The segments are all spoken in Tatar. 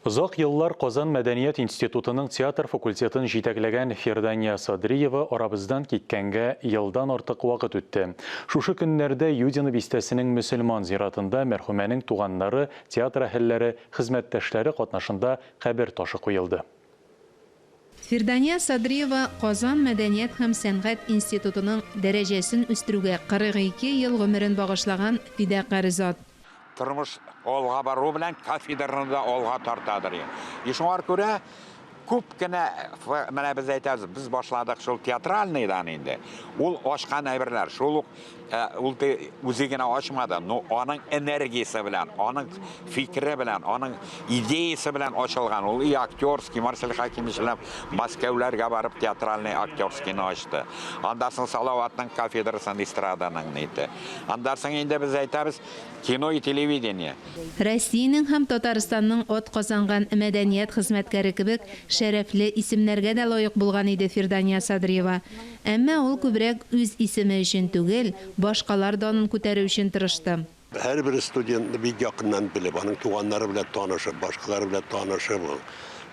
Ұзақ еллар Қозан Мәдәниет институтының театр факультетін жетәкләгән Фирдания Садриева орабыздан киткәнгә елдан артык вакыт үтте. Шушы көннәрдә Юдино бистәсенең мөселман зиратында мәрхүмәнең туганнары, театр әһелләре, хезмәттәшләре катнашында кабер ташы куелды. Фирдания Садриева Қозан Мәдәниет һәм сәнгать институтының дәрәҗәсен үстерүгә 42 ел гомерен багышлаған фидакарь зат. Тормыш олға бару белән кафедраны да олға тартадыр. Ишуңар күрә күп кенә менә без әйтәбез, без башладык шул театральныйдан инде. Ул ашкан әйберләр, шул ул үзе генә ачмады, но аның энергиясе белән, аның фикере белән, аның идеясы белән ачылган. Ул и актерский, Марсель Хакимович Мәскәүләргә барып театральный актерскийны ачты. Андасын Салаватның кафедрасын эстраданың нейте. Андасын инде без әйтәбез кино и телевидение. Россиянең һәм Татарстанның от казанган мәдәният хезмәткәре кебек шәрәфле исемнәргә дә лаек булган иде Фирдания Садриева. Әмма ул күбрәк үз исеме өчен түгел, башкалар данын күтәрү өчен тырышты. Һәрбер студентны бик якыннан белеп, аның туганнары белән танышып, башкалары белән танышып,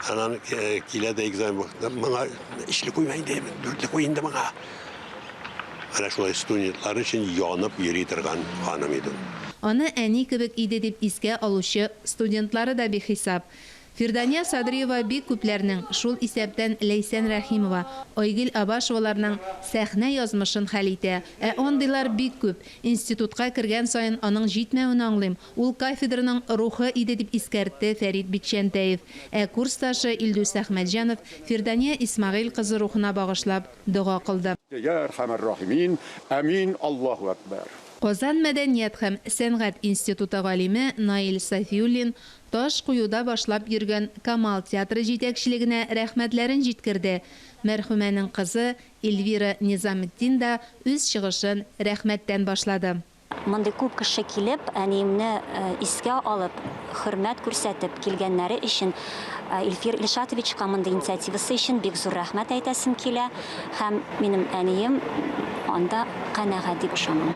анан килә дә экзамен вакытында моңа ишлек куймай инде, дүртлек куй инде моңа. Ана шулай студентлар өчен янып йөри торган ханым иде. Аны әни кебек иде дип искә алучы студентлары да бихисап. Фирдания Садриева бик күпләрнең, шул исәптән Ләйсән Рәхимова, Айгөл Абашеваларның сәхнә язмышын хәл итә. Андыйлар бик күп. Институтка кергән саен аның җитмәвен аңлыйм. Ул кафедраның рухы иде дип искәртте Фәрит Бикчәнтәев. Курсташы Илдус Әхмәтҗанов Фирдания Исмагыйль кызы рухына багышлап дуга кылды. Я архамар рахимин, амин, Аллаһу акбар. Қозан Мәдәниет һәм сәнгать институты галиме Наил Сафиуллин таш куюда башлап йөргән Камал театры җитәкчелегенә рәхмәтләрен җиткерде. Мәрхүмәнең кызы Эльвира Низаметтин да үз чыгышын рәхмәттән башлады. Монда күп кеше килеп, әниемне искә алып, хөрмәт күрсәтеп килгәннәре өчен Илфир Илшатовичка монда инициативасы өчен бик зур рәхмәт әйтәсем килә һәм минем әнием анда канәгать дип ышанам.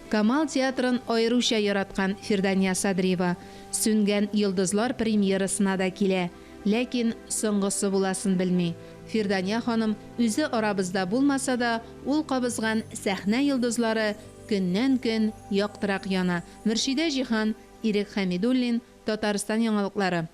Камал театрын айруча яраткан Фирдания Садриева Сүнгән йолдызлар премьерасына да килә, ләкин соңгысы буласын белми. Фирдания ханым үзе арабызда булмаса да, ул кабызган сәхнә йолдызлары көннән-көн яктырак яна. Мөршидә Җиһан, Ирек Хәмидуллин, Татарстан яңалыклары.